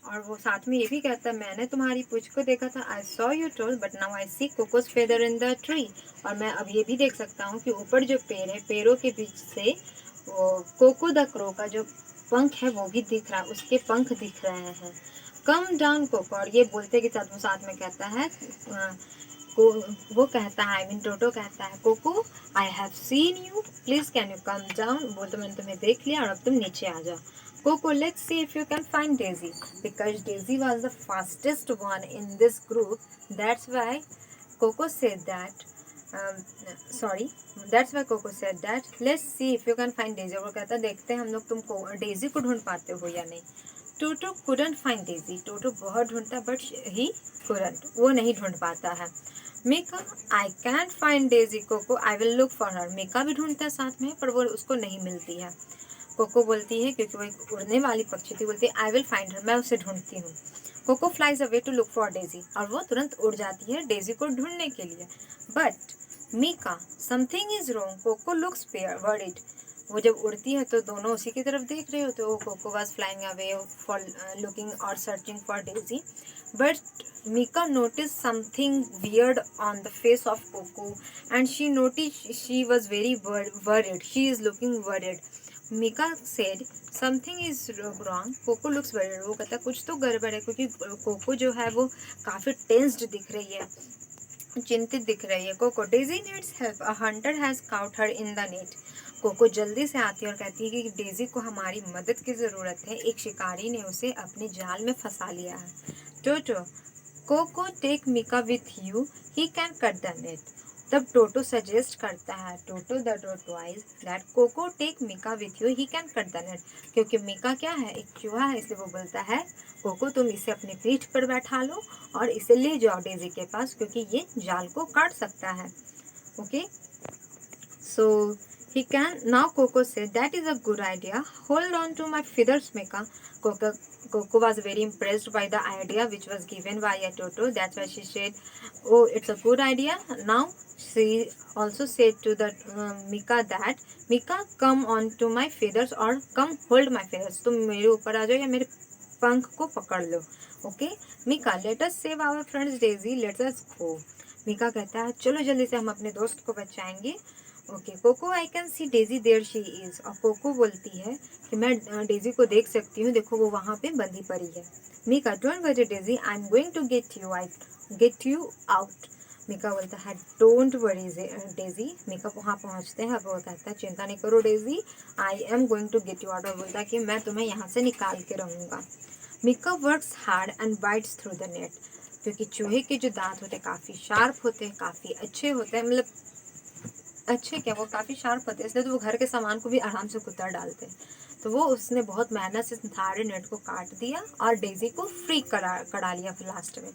और वो साथ में ये भी कहता है, मैंने तुम्हारी पूंछ को देखा था, I saw you tail but now I see Coco's feather in the tree. और मैं अब ये भी देख सकता हूँ कि ऊपर जो पेड़ है, पेड़ों के बीच से वो कोको द क्रो का जो पंख है वो भी दिख रहा है, उसके पंख दिख रहे हैं। कम डाउन कोको, और ये बोलते के साथ वो साथ में कहता है को वो कहता है, आई मीन टोटो कहता है, Coco I have seen you, please can you come down, वो तो मैंने तुम्हें देख लिया और अब तुम नीचे आ जाओ। Coco, let's see if you can find Daisy. Because Daisy was the fastest one in this group, that's why Coco said that. Um, sorry, that's why Coco said that. Let's see if you can find Daisy. वो कहता देखते हैं हम लोग तुमको Daisy को ढूंढ पाते हो या नहीं। टोटो couldn't find Daisy. टोटो बहुत ढूंढता but he couldn't. वो नहीं ढूंढ पाता है। Mika, I can't find Daisy. Coco, I will look for her. Mika भी ढूंढता है साथ में, पर वो उसको नहीं मिलती है। कोको बोलती है, क्योंकि वो एक उड़ने वाली पक्षी थी, बोलती है आई विल फाइंड हर, मैं उसे ढूंढती हूँ। Coco flies away to look for Daisy, और वो तुरंत उड़ जाती है डेजी को ढूंढने के लिए। But Mika, something is wrong, Coco looks worried. वो जब उड़ती है तो दोनों उसी की तरफ देख रहे होते। वो Coco was flying away for looking और searching for Daisy, but Mika noticed something weird on the face of Coco, and she noticed she was very worried. She is looking worried. Mika said, "Something is wrong." Coco looks worried. वो कहता कुछ तो गड़बड़ है, क्योंकि cocoa जो है वो काफी टेंस्ड दिख रही है, चिंतित दिख रही है। Coco, Daisy needs help, a hunter has caught her in the net. Coco जल्दी से आती है और कहती है कि डेजी को हमारी मदद की ज़रूरत है, एक शिकारी ने उसे अपने जाल में फंसा लिया है। Toto, Coco take Mika with you, he can cut the net. तब टोटो सजेस्ट करता है, Toto the tortoise, that Coco take Mika with you, he can cut the net. क्योंकि मिका क्या है, एक चूहा है, इसलिए वो बोलता है कोको तुम इसे अपनी पीठ पर बैठा लो और इसे ले जाओ डेजी के पास, क्योंकि ये जाल को काट सकता है। Okay, so he can now Coco said that is a good idea, hold on to my feathers Mika. Coco was very impressed by the idea which was given by a Toto, that's why she said, oh it's a good idea. Now she also said to the Mika that Mika come on to my feathers or come hold my feathers, तुम मेरे ऊपर आ जाओ या मेरे पंख को पकड़ लो। Okay, Mika, let us save our friends Daisy, let us go. Mika कहता है चलो जल्दी से हम अपने दोस्त को बचाएंगे। Okay, Coco, I can see Daisy there she is. और कोको बोलती है कि मैं डेजी को देख सकती हूँ, देखो वो वहाँ पे बंधी पड़ी है। Mika, don't worry Daisy, I am going to get you out. Mika बोलता है डोंट वरी डेजी। मिका वहाँ पहुँचते हैं, वो कहता है चिंता नहीं करो Daisy, I am going to get you out. और बोलता है कि मैं तुम्हें यहाँ से निकाल के रहूँगा। Mika works hard and bites through the net, क्योंकि चूहे के जो दांत होते हैं काफ़ी शार्प होते हैं, काफ़ी अच्छे होते हैं, मतलब अच्छे क्या, वो काफ़ी शार्प होते हैं, इसलिए तो वो घर के सामान को भी आराम से कुतर डालते हैं। तो वो उसने बहुत मेहनत से सारे नेट को काट दिया और डेजी को फ्री करा लिया फिर लास्ट में।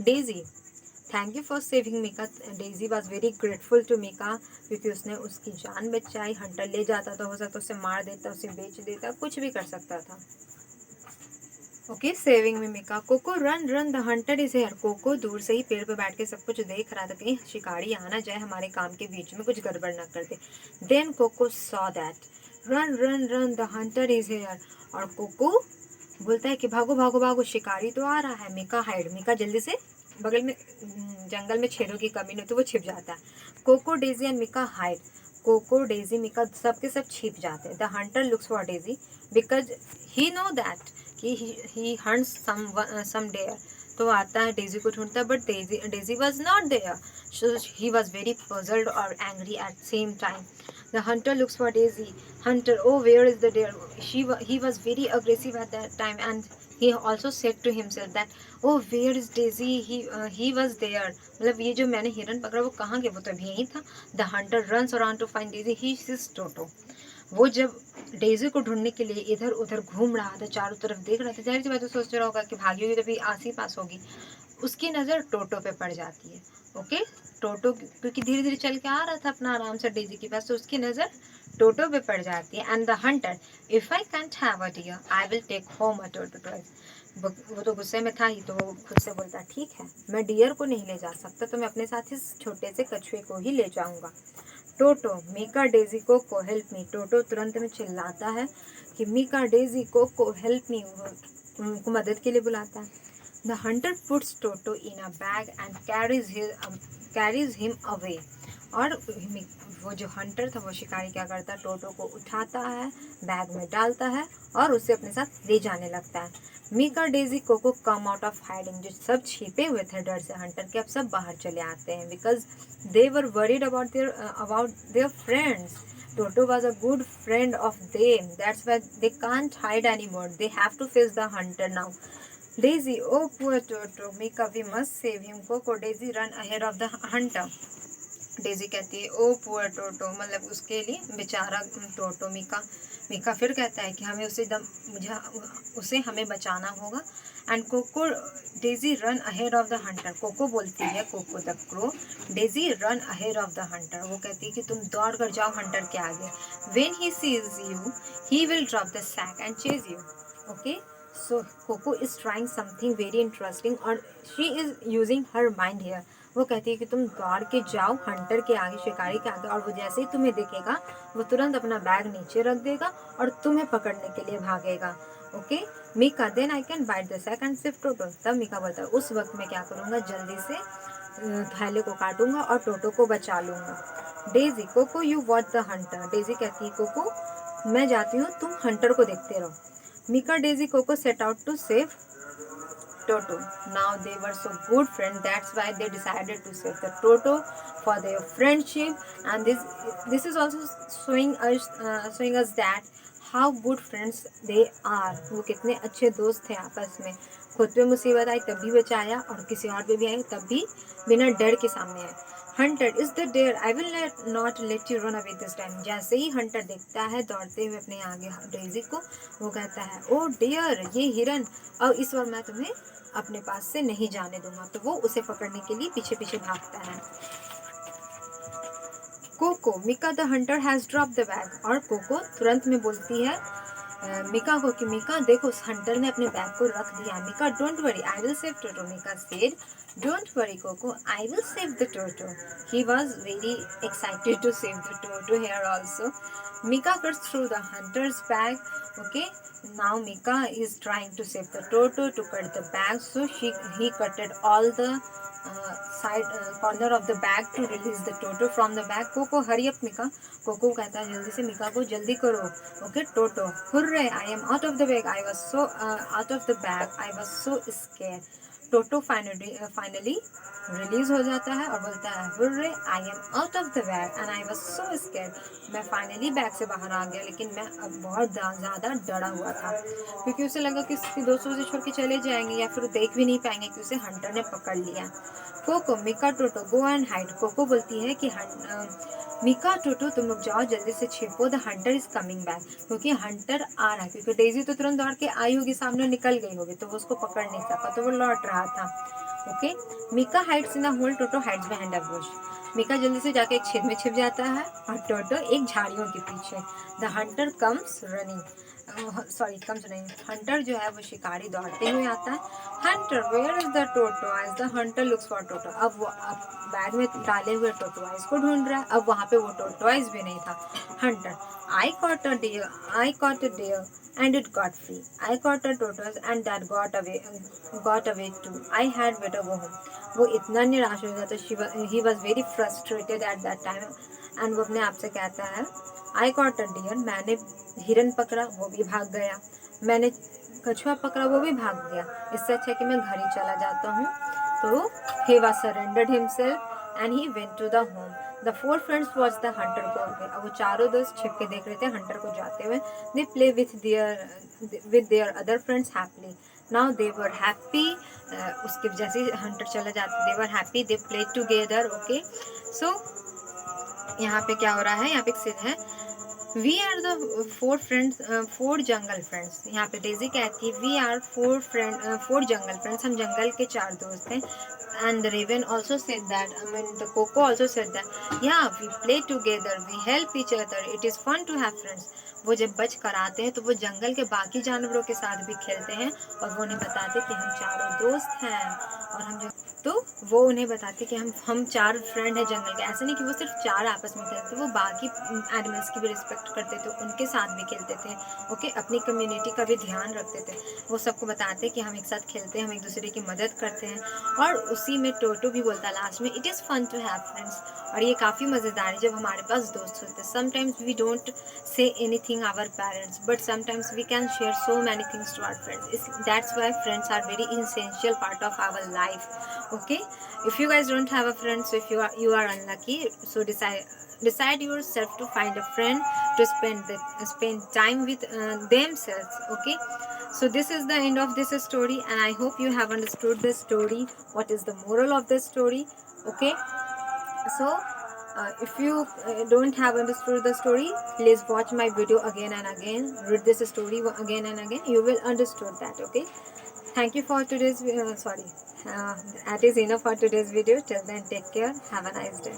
Daisy, thank you for saving Mika. Daisy was very grateful to Mika, क्योंकि उसने उसकी जान बचाई। हंटर ले जाता तो हो सकता उसे मार देता, उसे बेच देता, कुछ भी कर सकता था। ओके, सेविंग में Mika. Coco, run run, the hunter is here. Coco दूर से ही पेड़ पे बैठ के सब कुछ देख रहा था, कहीं शिकारी आ ना जाए हमारे काम के बीच में, कुछ गड़बड़ ना कर दे। Then Coco saw that, run run run, the hunter is here. और कोको बोलता है कि भागो भागो भागो, शिकारी तो आ रहा है। मिका हाइड, मिका जल्दी से बगल में जंगल में छेदों की कमी नहीं, तो वो छिप जाता है। Coco, Daisy and Mika hide. Coco, Daisy, Mika सबके सब छिप जाते हैं। The hunter looks for Daisy because he know that कि ही हंट्स सम डेयर। तो आता है डेजी को ढूंढता है, but Daisy was not there, so he was very puzzled और angry at same time. The hunter looks for Daisy, hunter, oh where is the deer? He was very aggressive at that time, and he also said to himself that oh where is Daisy, he was there, मतलब ये जो मैंने हिरन पकड़ा वो कहाँ गया, वो तो अभी यहीं था। The Hunter runs around to find Daisy, he sees Toto। वो जब डेजी को ढूंढने के लिए इधर उधर घूम रहा था, चारों तरफ देख रहा था, जाहिर सी बात है सोच रहा होगा कि भागी हुई तभी आस ही पास होगी। उसकी नज़र टोटो पे पड़ जाती है। ओके, टोटो क्योंकि धीरे धीरे चल के आ रहा था अपना आराम से डेजी के पास, तो उसकी नज़र टोटो पे पड़ जाती है। And the hunter, if I can't have a deer I will take home a Toto. वो तो गुस्से में था ही, तो वो खुद से बोलता ठीक है, मैं डियर को नहीं ले जा सकता, तो मैं अपने साथ इस छोटे से कछुए को ही ले जाऊंगा। Toto, Mika, Daisy, Coco, help me. Toto तुरंत में चिल्लाता है कि Mika, Daisy, Coco, help me. उनको मदद के लिए बुलाता है। The hunter puts Toto in a bag and carries him away. और वो जो हंटर था, वो शिकारी क्या करता है, टोटो को उठाता है, बैग में डालता है और उसे अपने साथ ले जाने लगता है। Mika, Daisy, Coco come out of hiding. जो सब छिपे हुए थे डर से हंटर के, अब सब बाहर चले आते हैं, because they were worried about their friends. Toto was a good friend of them. That's why they can't hide anymore. They have to face the hunter now. Daisy, oh poor Toto. Mika, we must save him. Coco, Daisy, run ahead of the hunter. Daisy कहती है ओ poor टोटो, मतलब उसके लिए बेचारा टोटो। मीका फिर कहता है कि हमें उसे हमें बचाना होगा। And Coco, Daisy run ahead of the hunter. Coco बोलती है, Coco the crow, Daisy run ahead of the hunter. वो कहती है कि तुम दौड़ कर जाओ हंटर के आगे। When he sees you he will drop the sack and chase you. Okay, so Coco is trying something very interesting और she is using her mind here. वो कहती है कि तुम दौड़ के जाओ हंटर के आगे, शिकारी के आगे, और वो जैसे ही तुम्हें दिखेगा वो तुरंत अपना बैग नीचे रख देगा और तुम्हें पकड़ने के लिए भागेगा। Okay Mika, then I can bite the second shift Toto. तब मीका बोलता है उस वक्त मैं क्या करूँगा, जल्दी से थैले को काटूंगा और टोटो को बचा लूँगा। Daisy, Coco you watch the hunter. Daisy कहती है कोको मैं जाती हूँ, तुम हंटर को देखते रहो। Mika, Daisy, Coco set out to save Toto. Now they were so good friends. That's why they decided to save the Toto for their friendship. And this is also showing us that how good friends they are. वो कितने अच्छे दोस्त थे आपस में। खुद पे मुसीबत आई तब भी बचाया और किसी और पे भी आई तब भी बिना डर के सामने आए। Hunter is the there, I will not let you run away this time. जैसे ही हंटर देखता है दौड़ते हुए अपने आगे डेजी को, वो कहता है ओ डियर, ये हिरन, और इस बार मैं तुम्हें अपने पास से नहीं जाने दूंगा। तो वो उसे पकड़ने के लिए पीछे पीछे भागता है। Coco, Mika the hunter has drop the bag. और कोको तुरंत में बोलती है मिका को कि मिका देखो उस हंटर ने अपने बैग को रख दिया। Mika, don't worry, I will save Toto. Mika said, don't worry Coco, I will save the Toto. He was very excited to save the Toto here also. Mika cuts through the hunter's bag. Okay, now Mika is trying to save the Toto to cut the bag. So he cutted all the side corner of the bag to release the Toto from the bag. Coco, hurry up, Mika. Coco कहता है जल्दी से मिका को, जल्दी करो। Okay, Toto, hurray! I am out of the bag. I was so out of the bag. I was so scared. Toto finally release हो जाता है और बोलता है hurray, I am out of the bag and I was so scared. मैं finally bag से बाहर आ गया, लेकिन मैं अब बहुत ज़्यादा डरा हुआ था क्योंकि उसे लगा कि उसके दोस्तों से छोड़ के चले जाएंगे या फिर देख भी नहीं पाएंगे कि उसे हंटर ने पकड़ लिया। Coco, Mika, Toto go and hide. Coco बोलती है कि मिका, टोटो तुम लोग जाओ जल्दी से छिपो, the hunter is coming back. क्योंकि हंटर आ रहा है, क्योंकि डेजी तो तुरंत दौड़ के आई होगी, सामने निकल गई होगी, तो वो उसको पकड़ नहीं सका, तो वो लौट रहा था। Okay, Mika hides in a hole, Toto hides behind a bush. Mika जल्दी से जाके एक छेद में छिप जाता है और टोटो एक झाड़ियों के पीछे। The hunter comes running, hunter जो है वो शिकारी दौड़ते हुए आता है। Hunter, where is the Toto? The hunter looks for Toto. अब वो बैग में डाले हुए टोटोआइज को ढूंढ रहा है। अब वहाँ पे वो टोटोआइज भी नहीं था। Hunter, I caught a deer and it got free. I caught a tortoise and that got away too. I had better go home. वो इतना निराश हो गया तो he was very frustrated at that time and वो अपने आप से कहता है I caught a deer, मैंने हिरन पकड़ा, वो भी भाग गया। मैंने कछुआ पकड़ा, वो भी भाग गया। इससे अच्छा कि मैं घर ही चला जाता हूँ। तो he was surrendered himself and he went to the home. The four friends watched the hunter go away. अब वो चारों दोस्त छिप के देख रहे थे हंटर को जाते हुए। They play with their other friends happily. Now they were happy. उसके जैसे हंटर चला जाता, they were happy. They played together. Okay, so यहाँ पे क्या हो रहा है, यहाँ पे एक सीन है We are the four jungle friends. यहाँ पे डेजी कहती है We are four jungle friends. हम जंगल के 4 दोस्त हैं. And the raven also said that. The Coco also said that. Yeah, we play together. We help each other. It is fun to have friends. वो जब बच कर आते हैं तो वो जंगल के बाकी जानवरों के साथ भी खेलते हैं और वो उन्हें बताते कि हम चारों दोस्त हैं और हम जो तो वो उन्हें बताते कि हम 4 फ्रेंड हैं जंगल के। ऐसा नहीं कि वो सिर्फ 4 आपस में खेलते, वो बाकी एनिमल्स की भी रिस्पेक्ट करते थे, उनके साथ भी खेलते थे। ओके, अपनी कम्युनिटी का भी ध्यान रखते थे। वो सबको बताते कि हम एक साथ खेलते हैं, हम एक दूसरे की मदद करते हैं। और उसी में टोटो भी बोलता है लास्ट में, it is fun to have friends. और ये काफ़ी मज़ेदार है जब हमारे पास दोस्त होते हैं। Sometimes we don't say anything our parents, but sometimes we can share so many things to our friends. That's why friends are very essential part of our life. Okay, if you guys don't have a friend, so if you are unlucky, so decide yourself to find a friend to spend time with themselves. Okay, so this is the end of this story, and I hope you have understood the story. What is the moral of the story? Okay, so if you don't have understood the story, please watch my video again and again, read this story again and again, you will understood that. Okay, thank you for today's sorry, that is enough for today's video. Till then, take care, have a nice day.